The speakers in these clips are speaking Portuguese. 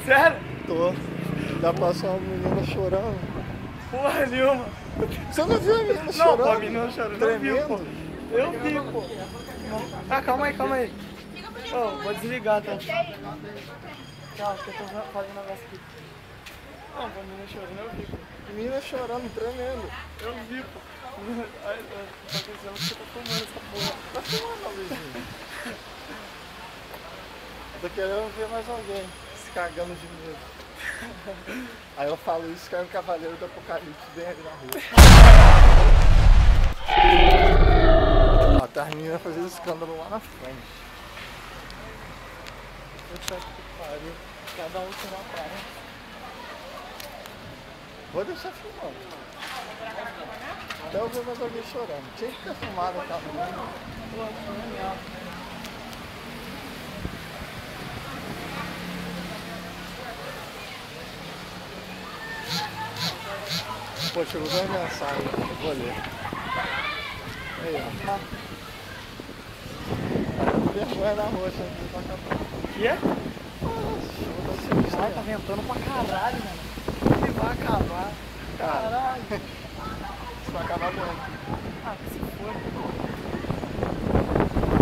Sério? Tô. Já passou uma menina chorando. Porra nenhuma. Você não viu a menina Não, chorando? pô, a menina chorando. Eu vi, pô. Eu vi, pô. Ah, calma aí, calma aí. Ô, vou desligar, tá? Calma, que eu tô fazendo um negócio aqui. Não, pô, a menina chorando, eu vi, pô. Menina chorando, tremendo. Eu vi, pô. Ai, tá pensando que você tá fumando essa porra. Tá filmando, Luizinho. Tô querendo ver mais alguém se cagando de medo. Aí eu falo isso, cai um cavaleiro do apocalipse bem ali na rua. Ó, tá as meninas fazendo escândalo lá na frente. Puta que pariu. Cada um tem uma praia. Vou deixar filmando. Até eu ver mais alguém chorando. Tinha que ter filmado aquela menina. Pô, que merda. Pô, chegou 2 mensagens, eu vou ler. Aí, ó. Vergonha na roxa, não tá acabando. Que é? Nossa, Ai, tá ventando pra caralho, mano. Ele vai acabar. Caralho. Isso vai acabar bem. Ah, que se for.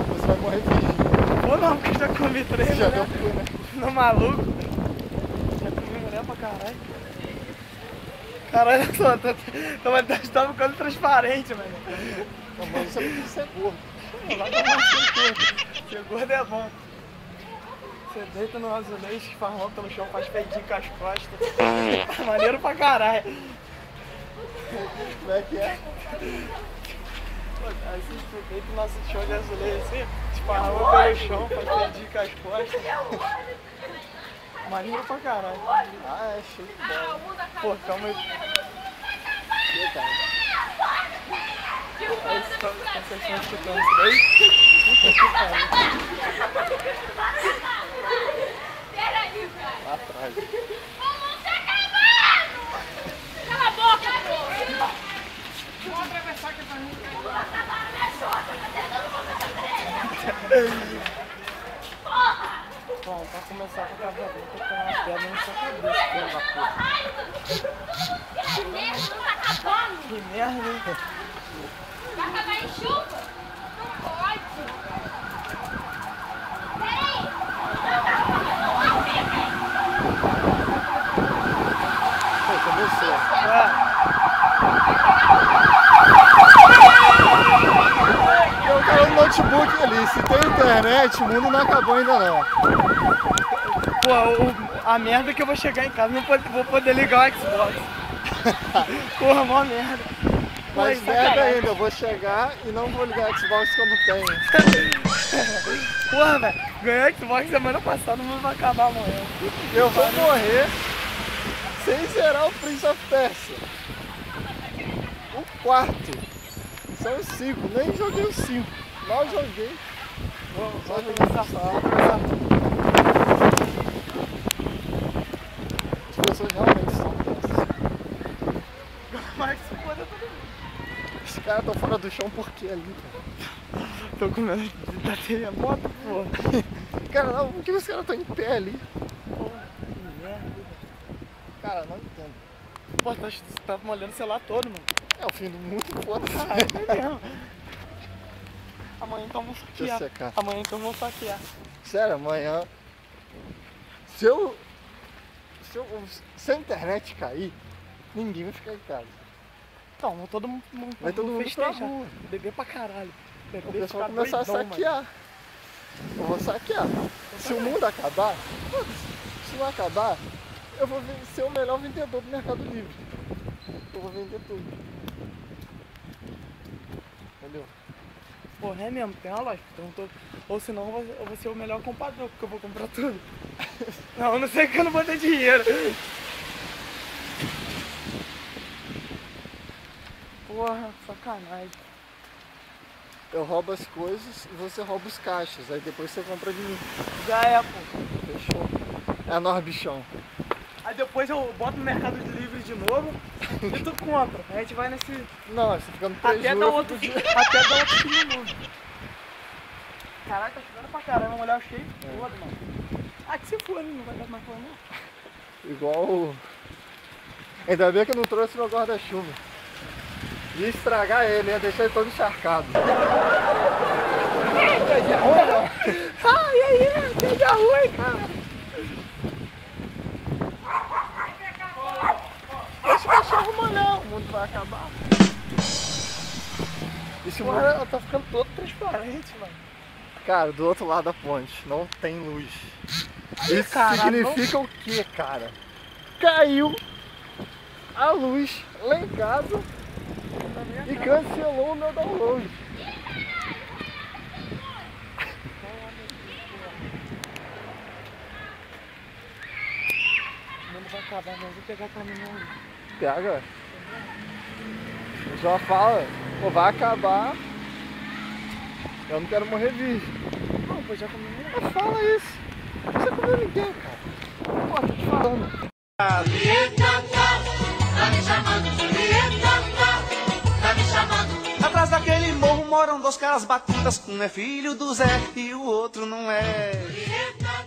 Você vai morrer fingindo. Ou não, porque já comi três, Você já né? deu cu, né? No maluco. Já comi mulher pra caralho. Caralho, só, tá ficando transparente, mano. Não, mas você não precisa ser gordo. Não vai tomar no seu cu. Ser gordo é bom. Você deita no azulejo, esfarrão pelo chão, faz peidinho com as costas. Maneiro pra caralho. Como é que é? Aí você deita no nosso chão de azulejo assim, esfarrão pelo chão, faz peidinho com as costas. Maneiro pra caralho. Ah, é cheio de bola. Pô, calma aí. Verdade. Aí vocês estão escutando isso daí? Puta que pariu. Lá atrás. Cala a boca, pô! Vamos atravessar aqui pra mim. Bom, pra começar com a cabeça, eu tô com uma pedra na sua cabeça, filho da puta. Que merda, não tá acabando! Que merda, hein? Vai acabar em chuva? Não pode! Peraí! Pô, começou. Tem um cara no notebook ali. Se tem internet, o mundo não acabou ainda não. Pô, a merda é que eu vou chegar em casa e não vou poder ligar o Xbox. Porra, mó merda. Mas Pô, merda sacanagem. ainda, eu vou chegar e não vou ligar Xbox que eu não tenho. Porra, velho, ganhei Xbox semana passada, o mundo vai acabar amanhã. Eu vou morrer sem zerar o Prince of Persia. O quarto. São os 5, nem joguei os 5. Mal joguei. Só joguei essa sala. As pessoas realmente são dessas. Mas se foda todo mundo. Os caras estão fora do chão por quê ali? Tô com medo de dar terremoto, porra. Cara, não, por que os caras estão em pé ali? Porra, que merda. Cara, não entendo. Pô, você tá molhando o celular todo, mano. É o fim do mundo, foda-se. É mesmo. Amanhã então vamos Deixa eu saquear. secar. Amanhã então vamos saquear. Sério, amanhã. Se a internet cair, ninguém vai ficar em casa. Então, todo mundo Vai todo mundo pra festejar. rua. Beber pra caralho. O Beber pessoal vai ficar começar a doidão, mano. saquear. Eu vou saquear. Se o mundo acabar, se não acabar, eu vou ser o melhor vendedor do Mercado Livre. Eu vou vender tudo. Entendeu? Porra, é mesmo, tem uma loja. Então ou senão eu vou ser o melhor comprador, porque eu vou comprar tudo. Não, eu não sei que eu não vou ter dinheiro. Porra, sacanagem. Eu roubo as coisas e você rouba os caixas. Aí depois você compra de mim. Já é, pô. Fechou? É nós, bichão. Aí depois eu boto no Mercado Livre de novo e tu compra. Aí a gente vai nesse... Não, você fica no Até prejuízo. dar outro filho novo. Caralho, tá chovendo pra caramba, molhar o shape todo, mano. Ah, que se for, não vai dar mais pra não. Igual... Ainda bem que eu não trouxe meu guarda-chuva. Ia estragar ele, ia deixar ele todo encharcado. Coisa ruim, ah, e aí, coisa ruim, cara. Esse cachorro molhão, o mundo vai acabar. Esse Porra, tá ficando todo transparente, mano. Cara, do outro lado da ponte não tem luz. Aí, Isso cara, significa o que, cara? Caiu a luz lá em casa e cancelou o meu download. O mundo vai acabar, mas eu vou pegar pra mim não. Pega. Já fala, pô, vai acabar. Eu não quero morrer virgem. Não, pô, já comi. Mas fala isso. Não precisa comer ninguém, cara. Pô, tô te falando. Julieta, tá me chamando, Julieta, tá me chamando. Atrás daquele morro moram dois caras batidas, um é filho do Zé e o outro não é. Julieta,